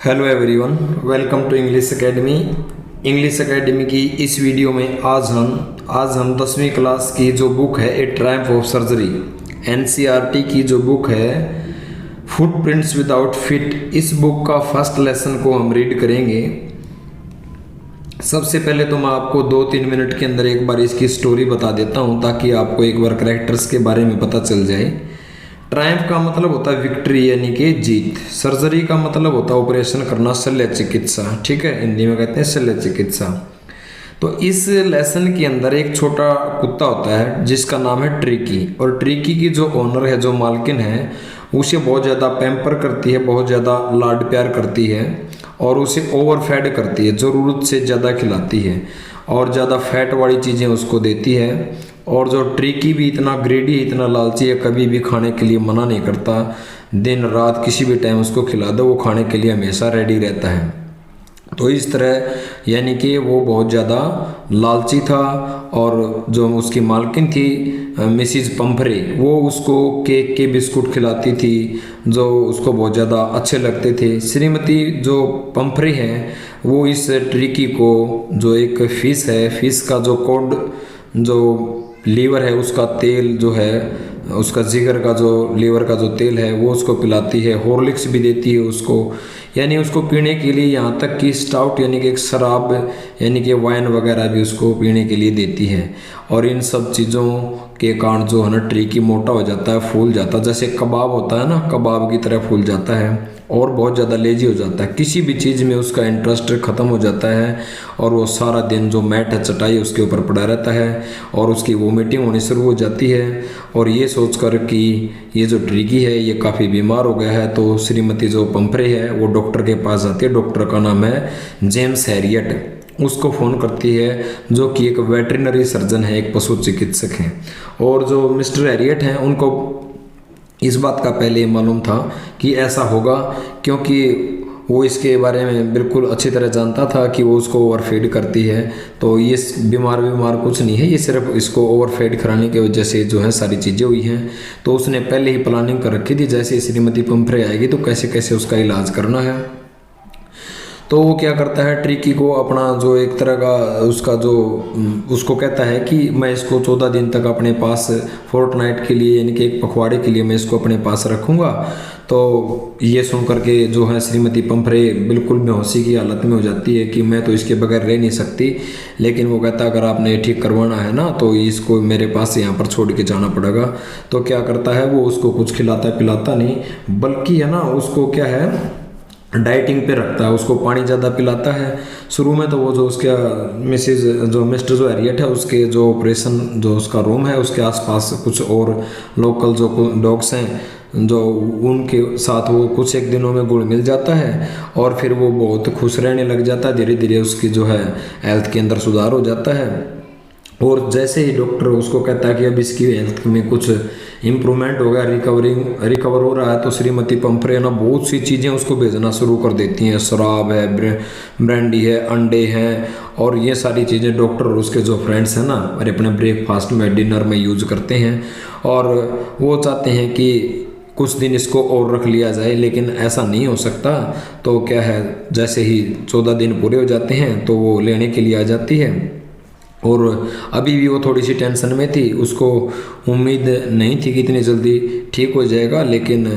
Hello everyone, welcome to English Academy. English Academy की इस video में आज हम 10वीं क्लास की जो बुक है ए ट्रायम्फ ऑफ सर्जरी, एनसीईआरटी की जो बुक है फुटप्रिंट्स विदाउट फीट, इस बुक का फर्स्ट लेसन को हम रीड करेंगे। सबसे पहले तो मैं आपको 2-3 मिनट के अंदर एक बार इसकी स्टोरी बता देता हूँ ताकि आपको एक बार कैरेक्टर्स के बारे में पता चल जाए। ट्रायम्फ का मतलब होता है विक्ट्री यानी कि जीत। सर्जरी का मतलब होता है ऑपरेशन करना, शल्य चिकित्सा। ठीक है, हिंदी में कहते हैं शल्य चिकित्सा। तो इस लेसन के अंदर एक छोटा कुत्ता होता है जिसका नाम है ट्रिकी, और ट्रिकी की जो ओनर है, जो मालकिन है, उसे बहुत ज़्यादा पैम्पर करती है, बहुत ज़्यादा लाड प्यार करती है और उसे ओवरफेड करती है, ज़रूरत से ज़्यादा खिलाती है और ज़्यादा फैट वाली चीज़ें उसको देती है। और जो ट्रिकी भी इतना ग्रेडी, इतना लालची है, कभी भी खाने के लिए मना नहीं करता। दिन रात किसी भी टाइम उसको खिला दो, वो खाने के लिए हमेशा रेडी रहता है। तो इस तरह यानी कि वो बहुत ज़्यादा लालची था। और जो उसकी मालकिन थी मिसिज पंफरे, वो उसको केक के बिस्कुट खिलाती थी जो उसको बहुत ज़्यादा अच्छे लगते थे। श्रीमती जो पंफरे हैं वो इस ट्रिकी को, जो एक फ़िश है, फ़िश का जो कोड, जो लीवर है, उसका तेल जो है, उसका जिगर का जो लीवर का जो तेल है वो उसको पिलाती है। हॉर्लिक्स भी देती है उसको, यानी उसको पीने के लिए, यहाँ तक कि स्टाउट यानी कि एक शराब यानी कि वाइन वगैरह भी उसको पीने के लिए देती है। और इन सब चीज़ों के कारण जो है ना ट्रिकी मोटा हो जाता है, फूल जाता है, जैसे कबाब होता है ना, कबाब की तरह फूल जाता है और बहुत ज़्यादा लेजी हो जाता है। किसी भी चीज़ में उसका इंटरेस्ट ख़त्म हो जाता है और वो सारा दिन जो मैट है, चटाई, उसके ऊपर पड़ा रहता है और उसकी वोमिटिंग होनी शुरू हो जाती है। और ये सोचकर कि ये जो ट्रिकी है ये काफ़ी बीमार हो गया है, तो श्रीमती जो पंफरे है वो डॉक्टर के पास जाती है। डॉक्टर का नाम है जेम्स हैरियट। उसको फ़ोन करती है, जो कि एक वेटरिनरी सर्जन है, एक पशु चिकित्सक हैं। और जो मिस्टर हैरियट हैं उनको इस बात का पहले मालूम था कि ऐसा होगा, क्योंकि वो इसके बारे में बिल्कुल अच्छी तरह जानता था कि वो उसको ओवरफीड करती है। तो ये बीमार कुछ नहीं है, ये सिर्फ इसको ओवरफीड कराने की वजह से जो है सारी चीज़ें हुई हैं। तो उसने पहले ही प्लानिंग कर रखी थी, जैसे श्रीमती पंफरे आएगी तो कैसे कैसे उसका इलाज करना है। तो वो क्या करता है, ट्रिकी को अपना जो एक तरह का उसका जो उसको कहता है कि मैं इसको 14 दिन तक अपने पास, फोर्टनाइट के लिए यानी कि एक पखवाड़े के लिए मैं इसको अपने पास रखूँगा। तो ये सुन करके जो है श्रीमती पंफरे बिल्कुल बेहोशी की हालत में हो जाती है कि मैं तो इसके बगैर रह नहीं सकती। लेकिन वो कहता है अगर आपने ठीक करवाना है ना तो इसको मेरे पास यहाँ पर छोड़ के जाना पड़ेगा। तो क्या करता है, वो उसको कुछ खिलाता पिलाता नहीं, बल्कि है ना उसको क्या है, डाइटिंग पे रखता है, उसको पानी ज़्यादा पिलाता है। शुरू में तो वो जो उसका मिस्टर जो हैरियट है, उसके जो ऑपरेशन जो उसका रूम है उसके आसपास कुछ और लोकल जो डॉग्स हैं जो उनके साथ वो कुछ एक दिनों में घुल मिल जाता है और फिर वो बहुत खुश रहने लग जाता है। धीरे धीरे उसकी जो है हेल्थ के अंदर सुधार हो जाता है। और जैसे ही डॉक्टर उसको कहता है कि अब इसकी हेल्थ में कुछ इम्प्रूवमेंट हो गया, रिकवर हो रहा है, तो श्रीमती पंफरे ना बहुत सी चीज़ें उसको भेजना शुरू कर देती हैं। शराब है, ब्रांडी है, अंडे हैं, और ये सारी चीज़ें डॉक्टर और उसके जो फ्रेंड्स हैं ना और अपने ब्रेकफास्ट में, डिनर में यूज करते हैं। और वो चाहते हैं कि कुछ दिन इसको और रख लिया जाए, लेकिन ऐसा नहीं हो सकता। तो क्या है, जैसे ही 14 दिन पूरे हो जाते हैं तो वो लेने के लिए आ जाती है। और अभी भी वो थोड़ी सी टेंशन में थी, उसको उम्मीद नहीं थी कि इतनी जल्दी ठीक हो जाएगा। लेकिन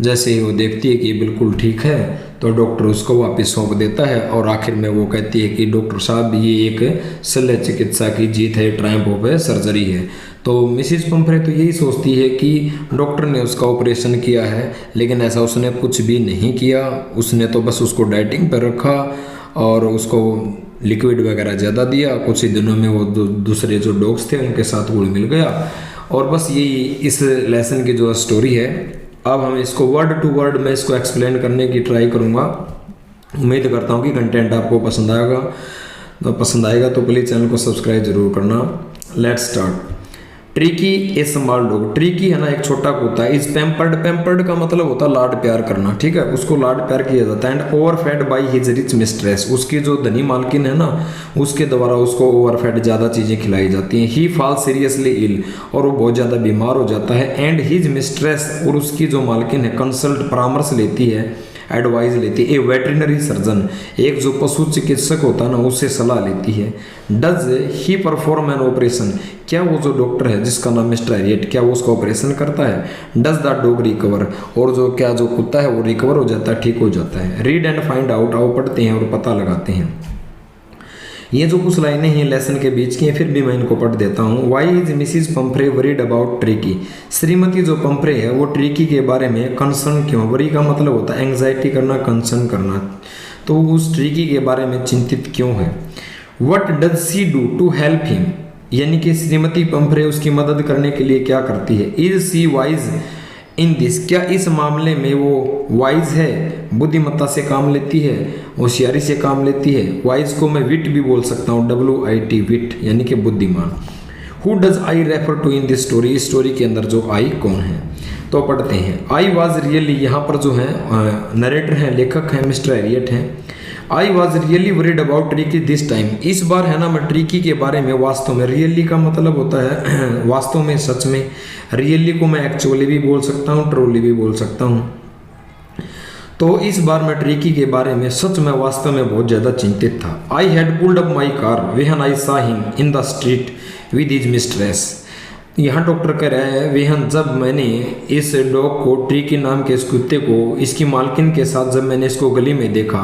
जैसे ही वो देखती है कि बिल्कुल ठीक है तो डॉक्टर उसको वापस सौंप देता है। और आखिर में वो कहती है कि डॉक्टर साहब ये एक शल्य चिकित्सा की जीत है, ट्रायम्फ ऑफ सर्जरी है। तो मिसिज पंफरे तो यही सोचती है कि डॉक्टर ने उसका ऑपरेशन किया है, लेकिन ऐसा उसने कुछ भी नहीं किया। उसने तो बस उसको डाइटिंग पर रखा और उसको लिक्विड वगैरह ज़्यादा दिया। कुछ ही दिनों में वो दूसरे जो डॉग्स थे उनके साथ घुल मिल गया। और बस यही इस लेसन की जो स्टोरी है। अब हम इसको वर्ड टू वर्ड में इसको एक्सप्लेन करने की ट्राई करूँगा। उम्मीद करता हूँ कि कंटेंट आपको पसंद आएगा तो प्लीज़ चैनल को सब्सक्राइब जरूर करना। Let's start. Tricky A small dog. Tricky है ना एक छोटा कुत्ता। इज पैम्पर्ड, पैम्पर्ड का मतलब होता है लाड प्यार करना, ठीक है, उसको लाड प्यार किया जाता है। And overfed by his rich mistress, उसकी जो धनी मालकिन है ना उसके द्वारा उसको ओवरफेड ज़्यादा चीज़ें खिलाई जाती हैं। ही फॉल सीरियसली इल, और वो बहुत ज़्यादा बीमार हो जाता है। एंड हिज मिस्ट्रेस, और उसकी जो मालकिन है, कंसल्ट परामर्श लेती है एडवाइस लेती है। ए वेटरिनरी सर्जन, एक जो पशु चिकित्सक होता है ना, उससे सलाह लेती है। Does he perform an operation, क्या वो जो डॉक्टर है जिसका नाम मिस्टर हैरियट, क्या वो उसका ऑपरेशन करता है। डज द डॉग रिकवर, और जो क्या जो कुत्ता है वो रिकवर हो जाता है, ठीक हो जाता है। रीड एंड फाइंड आउट, आओ पढ़ते हैं और पता लगाते हैं। ये जो कुछ लाइनें हैं लेसन के बीच की हैं, फिर भी मैं इनको पढ़ देता हूँ। Why is Mrs Pumphrey worried about Tricki, श्रीमती जो पंफ्रे है वो ट्रिकी के बारे में कंसर्न क्यों। वरी का मतलब होता है एंग्जाइटी करना, कंसर्न करना, तो उस ट्रिकी के बारे में चिंतित क्यों है। What does she do to help him, यानी कि श्रीमती पंफ्रे उसकी मदद करने के लिए क्या करती है। Is she wise in this, क्या इस मामले में वो वाइज है, बुद्धिमत्ता से काम लेती है, होशियारी से काम लेती है। वाइज को मैं विट भी बोल सकता हूँ, WIT विट, यानी कि बुद्धिमान। Who does I refer to in this story, इस स्टोरी के अंदर जो आई कौन है, तो पढ़ते हैं। आई वॉज रियली, यहाँ पर जो है नरेटर हैं, लेखक हैं, मिस्टर हैरियट हैं। I was really worried about tricky this time, इस बार है ना मैं ट्रिकी के बारे में वास्तव में, रियली का मतलब होता है वास्तव में, सच में। रियली को मैं एक्चुअली भी बोल सकता हूँ, ट्रूली भी बोल सकता हूँ। तो इस बार मैं ट्रिकी के बारे में सच में, वास्तव में बहुत ज़्यादा चिंतित था। I had pulled up my car when I saw him in the street with his mistress, यहाँ डॉक्टर कह रहा है वेहन, जब मैंने इस डॉग को, ट्रिकी नाम के इस कुत्ते को इसकी मालकिन के साथ जब मैंने इसको गली में देखा,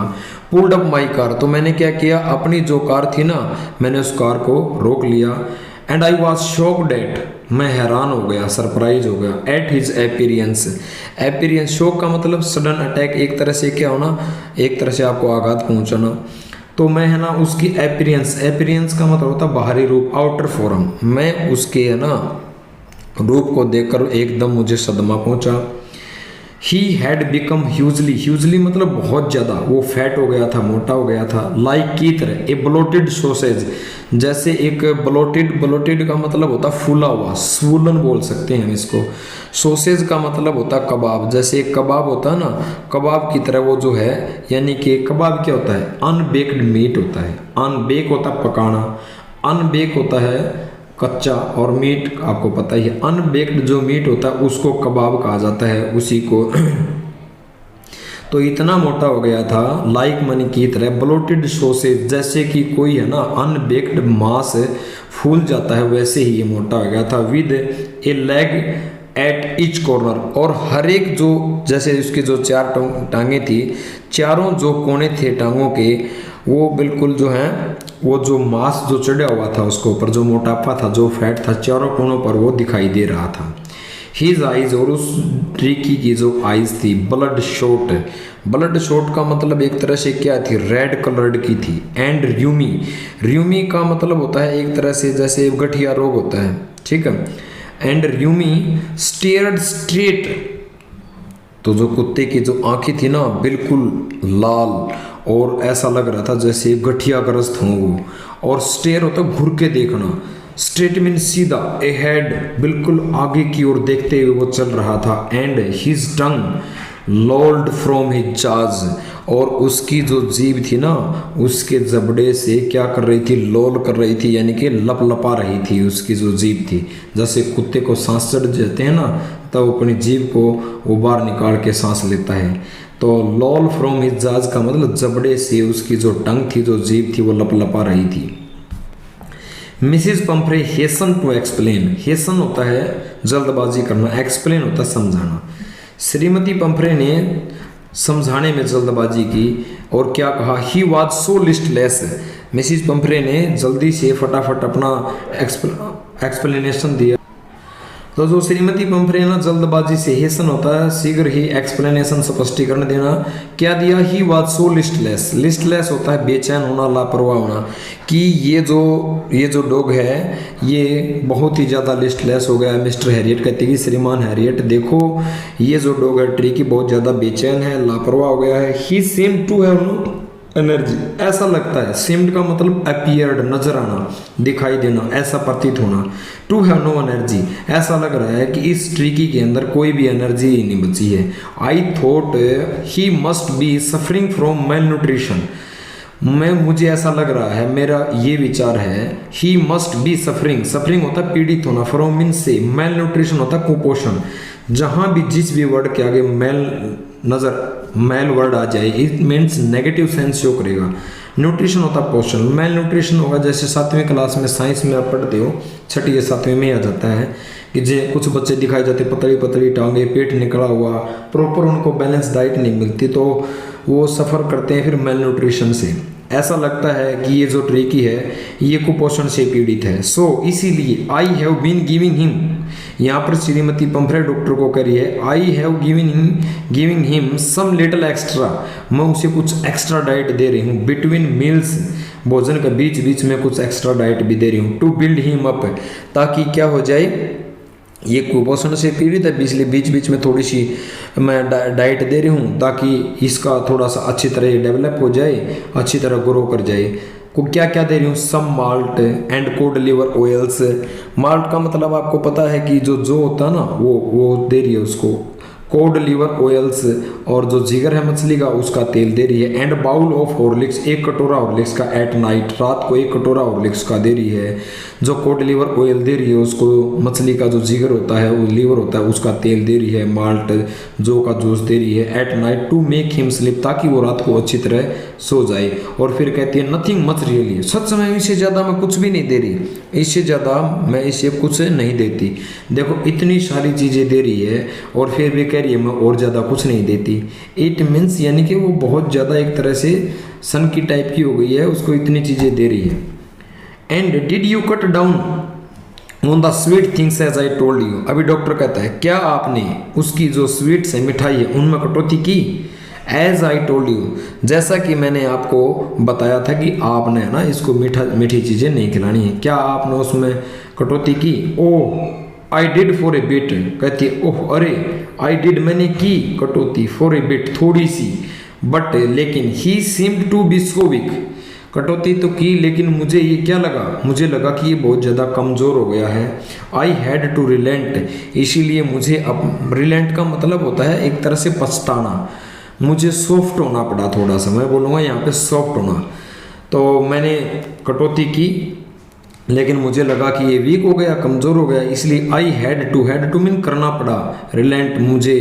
पुल्ड अप माई कार, तो मैंने क्या किया, अपनी जो कार थी ना, मैंने उस कार को रोक लिया। And I was shocked eight, मैं हैरान हो गया, सरप्राइज हो गया, at his experience. Experience, shock का मतलब सडन अटैक, एक तरह से क्या होना, एक तरह से आपको आघात पहुंचाना। तो मैं है ना उसकी एपीरियंस, एपीरियंस का मतलब होता है बाहरी रूप, आउटर फॉर्म, मैं उसके है ना रूप को देखकर एकदम मुझे सदमा पहुंचा। He had become hugely, hugely मतलब बहुत ज़्यादा, वो फैट हो गया था, मोटा हो गया था। लाइक की तरह, ए ब्लोटेड सॉसेज, जैसे एक ब्लोटेड, ब्लोटेड का मतलब होता फूला हुआ, स्वूलन बोल सकते हैं हम इसको। सॉसेज का मतलब होता कबाब, जैसे एक कबाब होता है ना, कबाब की तरह वो जो है, यानी कि कबाब क्या होता है, अनबेक्ड मीट होता है। अनबेक होता पकाना, अनबेक होता है कच्चा, और मीट आपको पता ही है, अनबेक्ड जो मीट होता है उसको कबाब कहा जाता है, उसी को। तो इतना मोटा हो गया था, लाइक मनी की तरह, ब्लोटेड सॉसेज, जैसे कि कोई है ना अनबेक्ड मांस फूल जाता है, वैसे ही ये मोटा हो गया था। With A leg at each corner, और हर एक जो, जैसे उसकी जो चार टांगे थी, चारों जो कोने थे टांगों के, वो बिल्कुल जो है, वो जो मांस जो चढ़ा हुआ था उसके ऊपर, जो मोटापा था, जो फैट था, चारों कोनों पर वो दिखाई दे रहा था। हिज आइज, और उस ट्रिकी की जो आइज थी, ब्लड शॉट, ब्लड शॉट का मतलब एक तरह से क्या थी, रेड कलर्ड की थी। एंड र्यूमी, र्यूमी का मतलब होता है एक तरह से जैसे गठिया रोग होता है, ठीक है। एंड र्यूमी स्टेयर्ड स्ट्रेट, तो जो कुत्ते की जो आंखें थी ना बिल्कुल लाल, और ऐसा लग रहा था जैसे गठियाग्रस्त हों वो। और स्टेयर होता है घूर के देखना, स्ट्रेट मीन सीधा, ए हेड बिल्कुल आगे की ओर देखते हुए वो चल रहा था। And his tongue लॉल्ड from his जाज, और उसकी जो जीभ थी ना, उसके जबड़े से क्या कर रही थी, लॉल कर रही थी, यानी कि लपलपा रही थी उसकी जो जीभ थी। जैसे कुत्ते को सांस चढ़ जाते हैं ना, तब तो अपनी जीभ को वो बाहर निकाल के सांस लेता है। तो लॉल फ्रॉम हिज जाज का मतलब जबड़े से उसकी जो टंग थी, जो जीभ थी, वो लपलपा रही थी। मिसिज पंफ्रे हेसन टू एक्सप्लेन, हेसन होता है जल्दबाजी करना, एक्सप्लेन होता है समझाना। श्रीमती पंफ्रे ने समझाने में जल्दबाजी की, और क्या कहा, he was so listless, Mrs Pomfrey ने जल्दी से फटाफट अपना एक्सप्लेनेशन दिया। तो जो श्रीमती पंफ्रे ना जल्दबाजी से, हेसन होता है शीघ्र ही, एक्सप्लेनेशन स्पष्टीकरण देना, क्या दिया, he was so listless, listless होता है बेचैन होना, लापरवाह होना, कि ये जो डॉग है ये बहुत ही ज़्यादा लिस्टलेस हो गया है। मिस्टर हैरियट कहते हैं कि श्रीमान हैरियट देखो, ये जो डॉग है ट्रिकी बहुत ज़्यादा बेचैन है, लापरवाह हो गया है। He seem to have no energy, ऐसा लगता है, सीम्ड का मतलब अपीयर्ड, नजर आना, दिखाई देना, ऐसा प्रतीत होना। टू हैव नो एनर्जी, ऐसा लग रहा है कि इस ट्रिकी के अंदर कोई भी एनर्जी ही नहीं बची है। I thought he must be suffering from mail nutrition, मुझे ऐसा लग रहा है, मेरा ये विचार है, he must be suffering, suffering होता है पीड़ित होना, फ्रॉम मीन से, मेल न्यूट्रिशन होता है कुपोषण, जहाँ भी जिस भी वर्ड के आगे मेल वर्ड आ जाए it means negative sense show करेगा। न्यूट्रिशन होता है पोषण, मेल न्यूट्रिशन होगा जैसे 7वीं क्लास में साइंस में आप पढ़ते हो, 6ठी या 7वीं में आ जाता है कि जे कुछ बच्चे दिखाए जाते पतली पतली टांगे, पेट निकला हुआ, प्रॉपर उनको बैलेंस डाइट नहीं मिलती तो वो सफ़र करते हैं फिर मेल न्यूट्रिशन से। ऐसा लगता है कि ये जो ट्रिकी है ये कुपोषण से पीड़ित है। सो इसीलिए I have been giving him, यहाँ पर श्रीमती पंफरे डॉक्टर को कह रही है I have giving him some little extra, मैं उसे कुछ एक्स्ट्रा डाइट दे रही हूँ, बिटवीन मील्स, भोजन के बीच बीच में कुछ एक्स्ट्रा डाइट भी दे रही हूँ, टू बिल्ड हिम अप, ताकि क्या हो जाए ये कुपोषण से पीड़ित है इसलिए बीच बीच में थोड़ी सी मैं डाइट दे रही हूँ ताकि इसका थोड़ा सा अच्छी तरह डेवलप हो जाए, अच्छी तरह ग्रो कर जाए। को क्या क्या दे रही हूँ, some malt and cod liver oils, malt का मतलब आपको पता है कि जो होता है ना वो दे रही है उसको, कोड लिवर ऑयल्स, और जो जिगर है मछली का उसका तेल दे रही है, एंड बाउल ऑफ हॉर्लिक्स, 1 कटोरा हॉर्लिक्स का एट नाइट, रात को 1 कटोरा हॉर्लिक्स का दे रही है। जो कोड लिवर ऑयल दे रही है उसको मछली का जो जिगर होता है वो लीवर होता है उसका तेल दे रही है, माल्ट जो का जूस दे रही है, at night to make him sleep, ताकि वो रात को अच्छी तरह सो जाए। और फिर कहती है नथिंग मच रियली, सच में इससे ज़्यादा मैं कुछ भी नहीं दे रही, इससे ज़्यादा मैं इसे कुछ नहीं देती। देखो इतनी सारी चीज़ें दे रही है और फिर भी कह रही है मैं और ज़्यादा कुछ नहीं देती। इट मीन्स यानी कि वो बहुत ज़्यादा एक तरह से सन की टाइप की हो गई है, उसको इतनी चीज़ें दे रही है। And did you cut down on the sweet things as I told you, अभी डॉक्टर कहता है क्या आपने उसकी जो स्वीट्स है मिठाई है उनमें कटौती की, एज आई टोल्ड यू, जैसा कि मैंने आपको बताया था कि आपने है ना इसको मीठी चीज़ें नहीं खिलानी है, क्या आपने उसमें कटौती की। Oh I did for a bit, कहती है ओह अरे आई डिड मैंने की कटौती, फॉर ए बिट थोड़ी सी, बट लेकिन he seemed to be so weak, कटौती तो की लेकिन मुझे ये क्या लगा, मुझे लगा कि ये बहुत ज़्यादा कमज़ोर हो गया है। आई हैड टू रिलेंट, इसीलिए मुझे अब रिलेंट का मतलब होता है एक तरह से पछताना, मुझे सॉफ्ट होना पड़ा थोड़ा सा, मैं बोलूँगा यहाँ पे सॉफ्ट होना। तो मैंने कटौती की लेकिन मुझे लगा कि ये वीक हो गया, कमज़ोर हो गया, इसलिए आई हैड टू मीन करना पड़ा, रिलेंट मुझे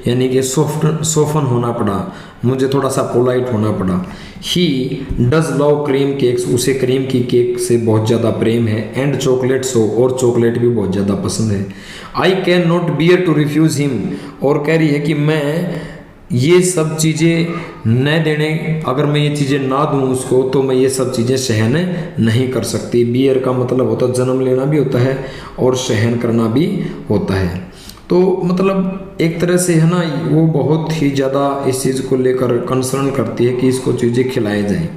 यानी कि सोफन होना पड़ा, मुझे थोड़ा सा पोलाइट होना पड़ा। He does love cream cakes, उसे क्रीम की केक से बहुत ज़्यादा प्रेम है, एंड चॉकलेट्स हो, और चॉकलेट भी बहुत ज़्यादा पसंद है। I can not bear to refuse him, और कह रही है कि मैं ये सब चीज़ें न देने, अगर मैं ये चीज़ें ना दूं उसको तो मैं ये सब चीज़ें सहन नहीं कर सकती। बियर का मतलब होता है जन्म लेना भी होता है और सहन करना भी होता है। तो मतलब एक तरह से है ना वो बहुत ही ज़्यादा इस चीज़ को लेकर कंसर्न करती है कि इसको चीज़ें खिलाई जाए।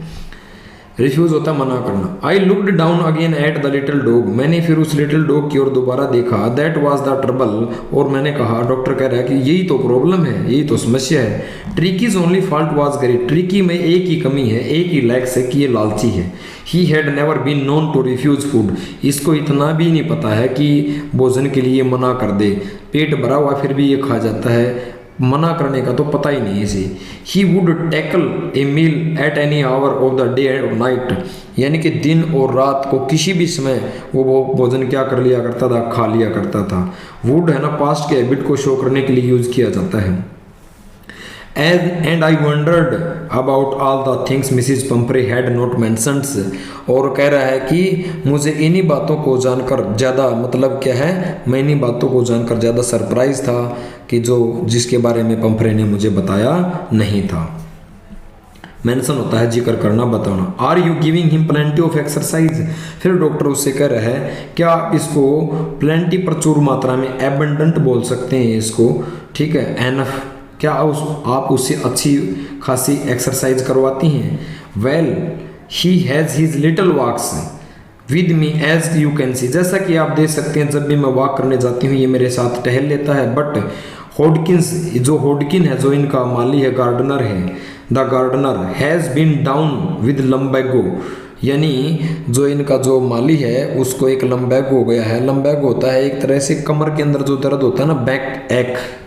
रिफ्यूज़ होता है मना करना। I looked down again at the little dog, मैंने फिर उस लिटिल डॉग की ओर दोबारा देखा। दैट वाज द ट्रबल, और मैंने कहा, डॉक्टर कह रहा है कि यही तो प्रॉब्लम है, यही तो समस्या है। ट्रिकीज only fault was great, tricky में एक ही कमी है, एक ही लैक्स है कि ये लालची है। He had never been known to refuse food, इसको इतना भी नहीं पता है कि भोजन के लिए मना कर दे, पेट भरा हुआ फिर भी ये खा जाता है, मना करने का तो पता ही नहीं इसे। He would tackle a meal at any hour of the day and night, यानी कि दिन और रात को किसी भी समय वो भोजन क्या कर लिया करता था, खा लिया करता था। वुड है ना पास्ट के हैबिट को शो करने के लिए यूज किया जाता है। And I wandered about all the things Mrs पंफरे had not mentions, और कह रहा है कि मुझे इन्हीं बातों को जानकर ज़्यादा मतलब क्या है, मैं इन्हीं बातों को जानकर ज़्यादा सरप्राइज था कि जिसके बारे में पंफरे ने मुझे बताया नहीं था। मेंशन होता है जिक्र करना, बताना। Are you giving him plenty of exercise, फिर डॉक्टर उससे कह रहा है क्या आप इसको प्लेंटी प्रचुर मात्रा में, एबंडेंट बोल सकते हैं इसको, ठीक है, एनफ, क्या आप उससे अच्छी खासी एक्सरसाइज करवाती हैं। Well he has his little walks with me as you can see, जैसा कि आप देख सकते हैं जब भी मैं वॉक करने जाती हूँ ये मेरे साथ टहल लेता है। बट होडकिंस, जो होडकिन है, जो इनका माली है, गार्डनर है, the gardener has been down with lumbago, यानी जो इनका जो माली है उसको एक लम्बैगो हो गया है। लम्बैगो होता है एक तरह से कमर के अंदर जो दर्द होता है ना,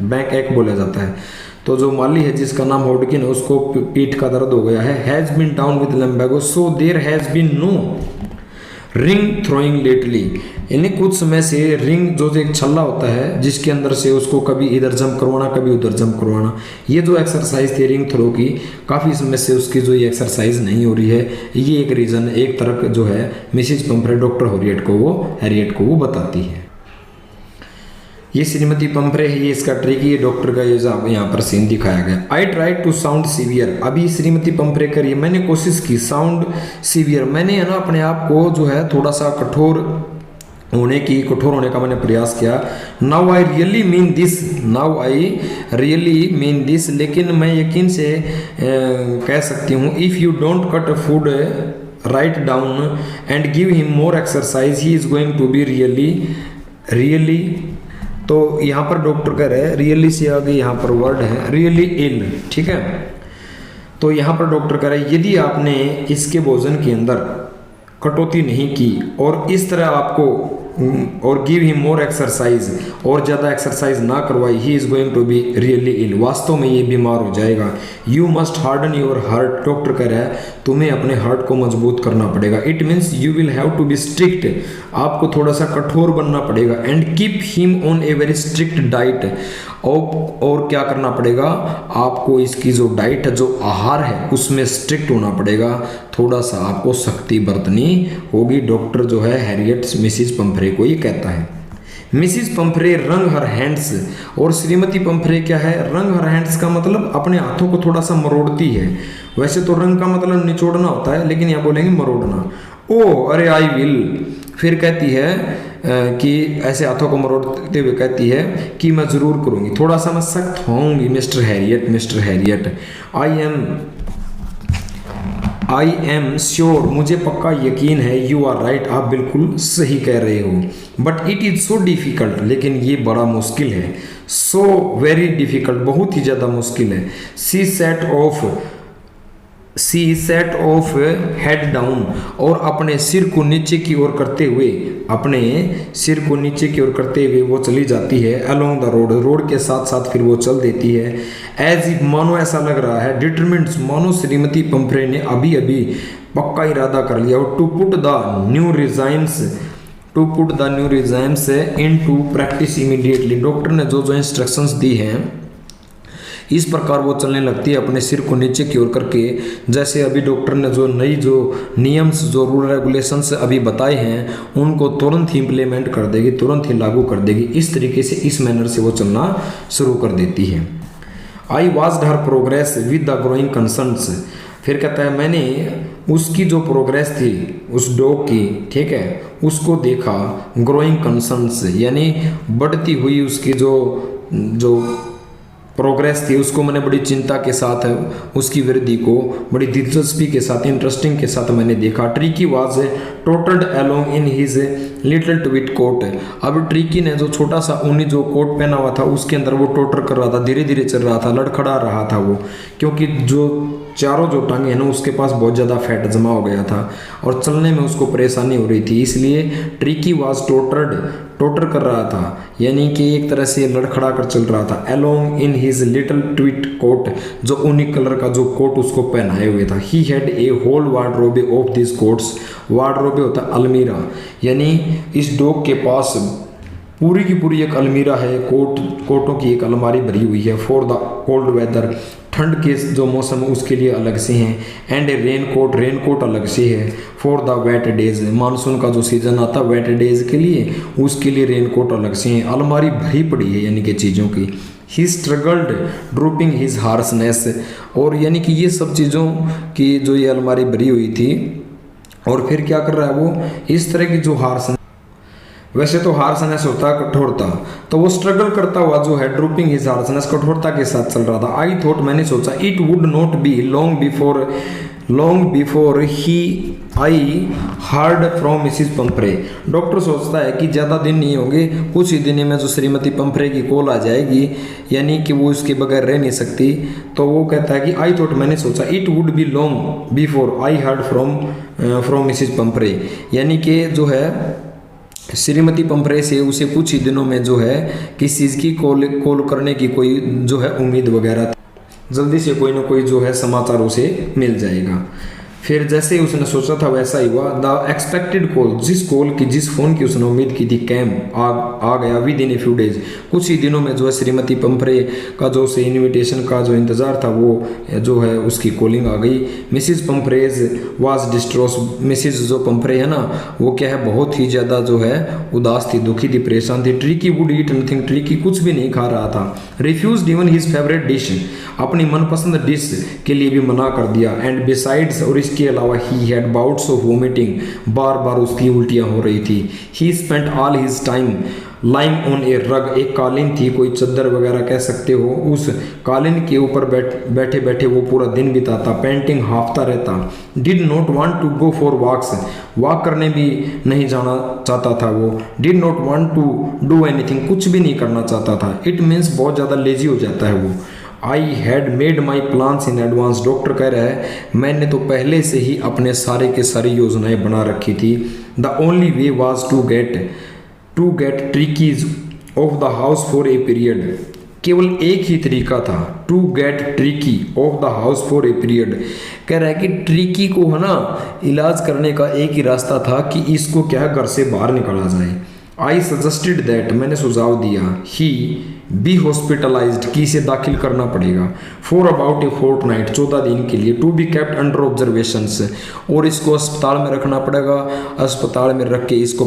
बैक एक बोला जाता है। तो जो माली है जिसका नाम होडकिन है उसको पीठ का दर्द हो गया है। Has been down with lumbago, so there has been no ring throwing lately, यानी कुछ समय से रिंग जो एक छल्ला होता है जिसके अंदर से उसको कभी इधर जंप करवाना कभी उधर जंप करवाना, ये जो एक्सरसाइज थी रिंग थ्रो की, काफ़ी समय से उसकी जो ये एक्सरसाइज नहीं हो रही है। ये एक रीज़न एक तरह जो है मिसिज पंफ्रे डॉक्टर हैरियट को वो बताती है। ये श्रीमती पंफ्रे है, ये इसका ट्रिक, ये डॉक्टर का ये यहाँ पर सीन दिखाया गया। I try to sound severe, अभी श्रीमती पंफ्रे करिए, मैंने कोशिश की साउंड सीवियर, मैंने है ना अपने आप को जो है थोड़ा सा कठोर होने का मैंने प्रयास किया। Now I really mean this, लेकिन मैं यकीन से कह सकती हूँ, if you don't cut food right down and give him more exercise he is going to be really. तो यहाँ पर डॉक्टर कह रहे हैं रियली से आगे यहाँ पर वर्ड है रियली इल, ठीक है। तो यहाँ पर डॉक्टर कह रहे हैं यदि आपने इसके भोजन के अंदर कटौती नहीं की और इस तरह आपको और गिव हिम मोर एक्सरसाइज, और ज़्यादा एक्सरसाइज ना करवाई, he is going to be really ill, वास्तव में ये बीमार हो जाएगा। You must harden your heart, doctor कह रहा है तुम्हें अपने हार्ट को मजबूत करना पड़ेगा। It means you will have to be strict, आपको थोड़ा सा कठोर बनना पड़ेगा। And keep him on a very strict diet, और क्या करना पड़ेगा, आपको इसकी जो डाइट है, जो आहार है, उसमें स्ट्रिक्ट होना पड़ेगा, थोड़ा सा आपको सख्ती बरतनी होगी। डॉक्टर जो है हैरियट मिसिज पंफ्रे को ये कहता है। मिसिज पंफ्रे रंग हर हैंड्स, और श्रीमती पंफ्रे क्या है, रंग हर हैंड्स का मतलब अपने हाथों को थोड़ा सा मरोड़ती है। वैसे तो रंग का मतलब निचोड़ना होता है, लेकिन यहाँ बोलेंगे मरोड़ना। ओ अरे आई विल, फिर कहती है कि ऐसे हाथों को मरोड़ते हुए कहती है कि मैं ज़रूर करूँगी, थोड़ा सा मैं सख्त होंगी mister Harriet. I am sure, मुझे पक्का यकीन है, यू आर राइट, आप बिल्कुल सही कह रहे हो। But it is so difficult, लेकिन ये बड़ा मुश्किल है। सो वेरी डिफ़िकल्ट, बहुत ही ज़्यादा मुश्किल है। She said of head down, और अपने सिर को नीचे की ओर करते हुए वो चली जाती है। अलोंग द रोड के साथ साथ फिर वो चल देती है। एज इफ, मानो ऐसा लग रहा है, डिटरमिन्ड, मानो श्रीमती पंफ्रे ने अभी अभी पक्का इरादा कर लिया। और to put the new regimes into practice immediately, doctor ने जो इंस्ट्रक्शंस दी हैं इस प्रकार वो चलने लगती है अपने सिर को नीचे की ओर करके। जैसे अभी डॉक्टर ने जो नियम्स, जो रूल रेगुलेशंस अभी बताए हैं, उनको तुरंत ही इम्प्लीमेंट कर देगी, तुरंत ही लागू कर देगी। इस तरीके से, इस मैनर से वो चलना शुरू कर देती है। I watched her progress with the growing concerns, फिर कहता है मैंने उसकी जो प्रोग्रेस थी उस डॉग की, ठीक है, उसको देखा। ग्रोइंग कंसर्न्स यानी बढ़ती हुई उसकी जो प्रोग्रेस थी, उसको मैंने बड़ी चिंता के साथ, उसकी वृद्धि को बड़ी दिलचस्पी के साथ, इंटरेस्टिंग के साथ मैंने देखा। Tricki was toddled along in his little tweed coat, अब ट्रिकी ने जो छोटा सा ऊनी जो कोट पहना हुआ था उसके अंदर वो टोटर कर रहा था, धीरे धीरे चल रहा था, लड़खड़ा रहा था वो, क्योंकि जो चारों जो टांगे हैं ना उसके पास बहुत ज़्यादा फैट जमा हो गया था और चलने में उसको परेशानी हो रही थी। इसलिए ट्रिकी वाज टोटर कर रहा था, यानी कि एक तरह से लड़खड़ा कर चल रहा था। Along in his little tweed coat, जो ऊनी कलर का जो कोट उसको पहनाए हुए था। He had a whole wardrobe of this coats, wardrobe होता है अलमीरा, यानी इस डॉग के पास पूरी की पूरी एक अलमीरा है, कोटों की एक अलमारी भरी हुई है। फॉर द कोल्ड वेदर, ठंड के जो मौसम है उसके लिए अलग से हैं। एंड ए रेनकोट अलग से है। For the wet days, monsoon का जो सीजन आता है वेट डेज के लिए, उसके लिए रेनकोट अलग से हैं। अलमारी भरी पड़ी है यानी कि चीज़ों की। ही स्ट्रगल्ड ड्रूपिंग हिज हार्सनेस, और यानी कि ये सब चीज़ों की जो ये अलमारी भरी हुई थी, और फिर क्या कर रहा है वो, इस तरह की जो हार्सनेस, वैसे तो हार्सनेस होता है कठोरता, तो वो स्ट्रगल करता हुआ जो है ड्रूपिंग हिज हार्सनेस, कठोरता के साथ चल रहा था। आई थॉट, मैंने सोचा, it would not be long before he I heard from Mrs Pomfrey, doctor सोचता है कि ज़्यादा दिन नहीं होंगे, कुछ ही दिन में जो श्रीमती पंफ्रे की कॉल आ जाएगी, यानी कि वो इसके बगैर रह नहीं सकती। तो वो कहता है कि आई थॉट, मैंने सोचा, it would be long before I heard from Mrs Pomfrey, यानी कि जो है श्रीमती पंफ्रे से उसे कुछ ही दिनों में जो है किसी चीज़ की कॉल करने की कोई जो है उम्मीद वगैरह, जल्दी से कोई ना कोई जो है समाचार उसे मिल जाएगा। फिर जैसे ही उसने सोचा था वैसा ही हुआ। द एक्सपेक्टेड कॉल, जिस फोन की उसने उम्मीद की थी, कैम आ गया with in a few days. कुछ ही दिनों में जो है श्रीमती पंफरे का जो से इनविटेशन का जो इंतजार था वो जो है उसकी कॉलिंग आ गई। मिसिज पंफरेज वाज डिस्ट्रोस, मिसिज जो पंफरे है ना वो क्या है बहुत ही ज़्यादा जो है उदास थी, दुखी थी, परेशान थी। Tricki would eat nothing, Tricki कुछ भी नहीं खा रहा था। Refuse even his favourite dish, अपनी मनपसंद डिश के लिए भी मना कर दिया। एंड बिसाइड्स, और इसके अलावा he had bouts of vomiting, बार बार उसकी उल्टियाँ हो रही थी। He spent all his time lying on a rug, एक कालीन थी, कोई चद्दर वगैरह कह सकते हो, उस कालीन के ऊपर बैठे बैठे वो पूरा दिन बिताता। पेंटिंग, हाफता रहता। Did not want to go for walks, walk करने भी नहीं जाना चाहता था वो। Did not want to do anything, कुछ भी नहीं करना चाहता था। इट मीन्स बहुत ज़्यादा लेजी हो जाता है वो। I had made my plans in advance, doctor कह रहा है मैंने तो पहले से ही अपने सारे के सारी योजनाएं बना रखी थी। The only way was to get Tricki's of the house for a period, केवल एक ही तरीका था, to get Tricki of the house for a period. कह रहा है कि ट्रिकी को है ना इलाज करने का एक ही रास्ता था कि इसको क्या है घर से बाहर निकाला जाए। आई सजेस्टेड दैट, मैंने सुझाव दिया, ही बी हॉस्पिटलाइज्ड, कि इसे दाखिल करना पड़ेगा, फॉर अबाउट ए फोर्टनाइट, 14 दिन के लिए, to be kept under observations, और इसको अस्पताल में रखना पड़ेगा, अस्पताल में रख के इसको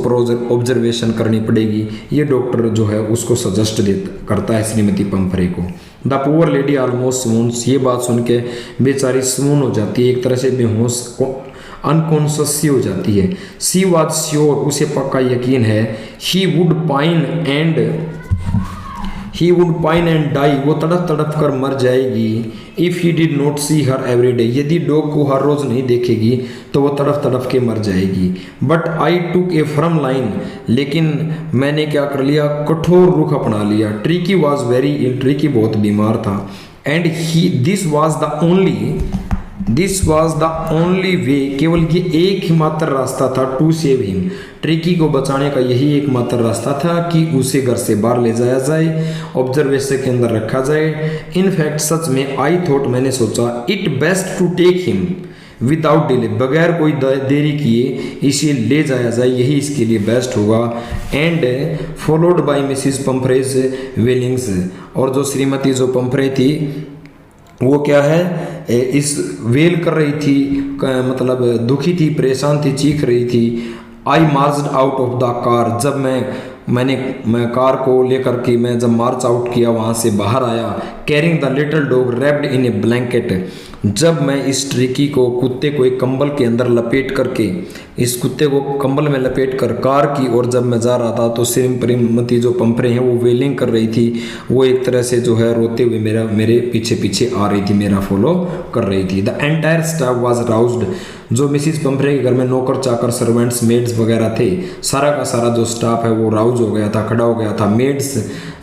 ऑब्जर्वेशन करनी पड़ेगी। ये डॉक्टर जो है उसको सजेस्ट करता है श्रीमती पंफरे को। द पुअर लेडी ऑलमोस्ट स्वून्स, ये बात सुन के बेचारी स्वून हो जाती है, एक तरह से बेहोश अनकॉन्शियस हो जाती है। सी वॉज श्योर, उसे पक्का यकीन है, he would pine and die, वो तड़प तड़प कर मर जाएगी। If he did not see her every day, यदि डॉग को हर रोज़ नहीं देखेगी तो वो तड़प तड़प के मर जाएगी। But I took a firm line, लेकिन मैंने क्या कर लिया, कठोर रुख अपना लिया। ट्रिकी वॉज वेरी इल, ट्रिकी बहुत बीमार था। And this was the only way, केवल ये एक ही मात्र रास्ता था, टू सेव हिम, ट्रिकी को बचाने का यही एकमात्र रास्ता था कि उसे घर से बाहर ले जाया जाए, ऑब्जर्वेशन के अंदर रखा जाए। इनफैक्ट सच में आई थॉट, मैंने सोचा, it best to take him without delay, बगैर कोई देरी किए इसे ले जाया जाए, यही इसके लिए बेस्ट होगा। एंड फॉलोड बाय मिसिज पंफरेज वेलिंग्स, और जो श्रीमती जो पंफरे थी वो क्या है इस वेल कर रही थी, मतलब दुखी थी, परेशान थी, चीख रही थी। I marched out of the car, जब मैं कार को लेकर के मैं जब मार्च आउट किया वहाँ से बाहर आया। Carrying the little dog wrapped in A blanket, जब मैं इस ट्रिकी को, कुत्ते को एक कंबल के अंदर लपेट करके, इस कुत्ते को कंबल में लपेट कर कार की और जब मैं जा रहा था तो श्रीमती जो पंफरे हैं वो वेलिंग कर रही थी, वो एक तरह से जो है रोते हुए मेरे पीछे पीछे आ रही थी, मेरा फॉलो कर रही थी। द एंटायर स्टाफ वाज राउज्ड, जो मिसिज पंफरे के घर में नौकर चाकर सर्वेंट्स मेड्स वगैरह थे, सारा का सारा जो स्टाफ है वो राउज हो गया था, खड़ा हो गया था। Maids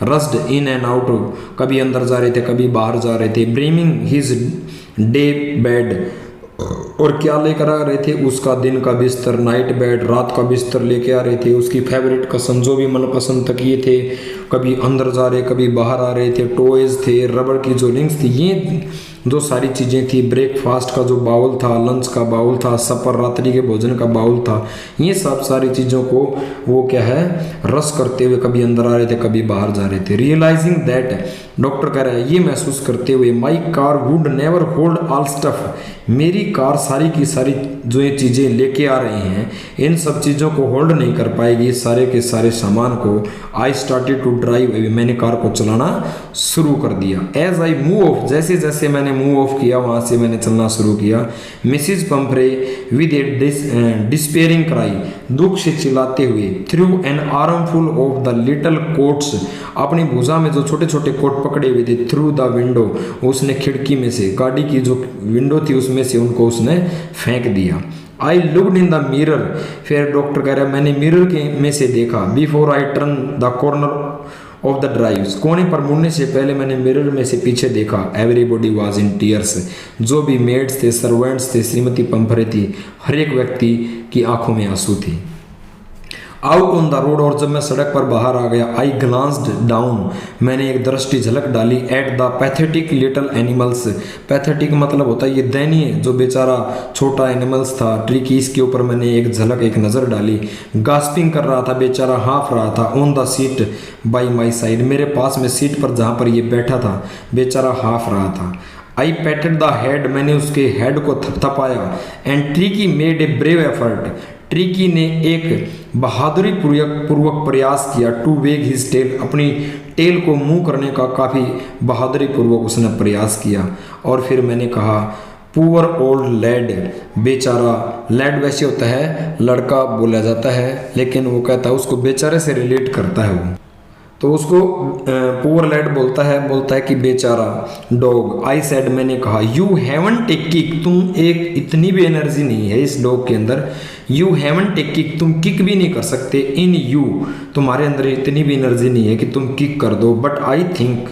rushed in and out, कभी अंदर जा रहे थे कभी बाहर जा रहे थे। ब्रीमिंग हिज डे बेड, और क्या लेकर आ रहे थे, उसका दिन का बिस्तर, नाइट बेड, रात का बिस्तर लेके आ रहे थे। उसकी फेवरेट कसन, जो भी मनपसंद तकिए थे, कभी अंदर जा रहे कभी बाहर आ रहे थे। टॉयज थे, रबड़ की जो रिंग्स थी, ये जो सारी चीज़ें थी। ब्रेकफास्ट का जो बाउल था, लंच का बाउल था, सपर रात्रि के भोजन का बाउल था, ये सब सारी चीज़ों को वो क्या है रस करते हुए कभी अंदर आ रहे थे कभी बाहर जा रहे थे। रियलाइजिंग दैट, डॉक्टर कह रहा है ये महसूस करते हुए, my car would never hold all stuff, मेरी कार सारी की सारी जो ये चीज़ें लेके आ रही हैं इन सब चीज़ों को होल्ड नहीं कर पाएगी, सारे के सारे सामान को। आई स्टार्टेड टू ड्राइव, मैंने कार को चलाना शुरू कर दिया। एज आई मूव ऑफ, जैसे जैसे मैंने मूव ऑफ किया वहाँ से मैंने चलना शुरू किया। Mrs पंफरे with A despairing cry, दुख से चिल्लाते हुए, through an armful of the little quotes, अपनी भुजा में जो छोटे छोटे कोट पकड़े हुए थे, थ्रू द विंडो, उसने खिड़की में से, गाड़ी की जो विंडो थी उसमें से उनको उसने फेंक दिया। I looked in the mirror, फिर डॉक्टर कह रहा है मैंने मिरर के में से देखा। Before I turn the corner of the drive, कोने पर मुड़ने से पहले मैंने मिरर में से पीछे देखा। एवरीबॉडी वाज इन टीयर्स, जो भी मेड्स थे, सर्वेंट्स थे, श्रीमती पंफरे थी, हर एक व्यक्ति की आंखों में आंसू थी। आउट ऑन द रोड, और जब मैं सड़क पर बाहर आ गया, आई ग्लांस्ड डाउन, मैंने एक दृष्टि झलक डाली, at the pathetic little animals, pathetic मतलब होता है ये दयनीय, जो बेचारा छोटा एनिमल्स था, ट्रिकी, इसके ऊपर मैंने एक झलक, एक नज़र डाली। गास्पिंग कर रहा था बेचारा, हाँफ रहा था, on the seat by my side, मेरे पास में सीट पर जहाँ पर ये बैठा था बेचारा हाँफ रहा था। आई पैटेड द हेड, मैंने उसके हेड को थपथपाया, and Tricky made a brave effort, Tricky ने एक बहादुरी पूर्वक प्रयास किया, टू वेग हिज टेल, अपनी टेल को मुंह करने का काफ़ी बहादुरी पूर्वक उसने प्रयास किया। और फिर मैंने कहा, पुअर ओल्ड लैड, बेचारा, लैड वैसे होता है लड़का बोला जाता है, लेकिन वो कहता है उसको बेचारे से रिलेट करता है वो, तो उसको पुअर लैड बोलता है कि बेचारा डॉग। आई सेड, मैंने कहा, यू हैवंट ए किक, तुम एक, इतनी भी एनर्जी नहीं है इस डॉग के अंदर, यू हैवंट ए किक, तुम किक भी नहीं कर सकते, इन यू, तुम्हारे अंदर इतनी भी एनर्जी नहीं है कि तुम किक कर दो, but I think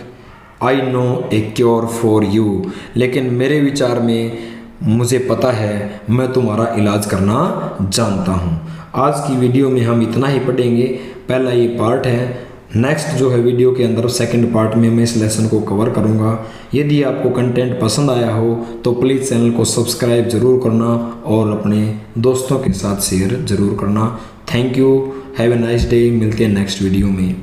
I know A cure for you, लेकिन मेरे विचार में मुझे पता है, मैं तुम्हारा इलाज करना जानता हूँ। आज की वीडियो में हम इतना ही पढ़ेंगे, पहला ये पार्ट है, नेक्स्ट जो है वीडियो के अंदर सेकंड पार्ट में मैं इस लेसन को कवर करूंगा। यदि आपको कंटेंट पसंद आया हो तो प्लीज़ चैनल को सब्सक्राइब ज़रूर करना और अपने दोस्तों के साथ शेयर ज़रूर करना। Thank you, have a nice day, मिलते हैं नेक्स्ट वीडियो में।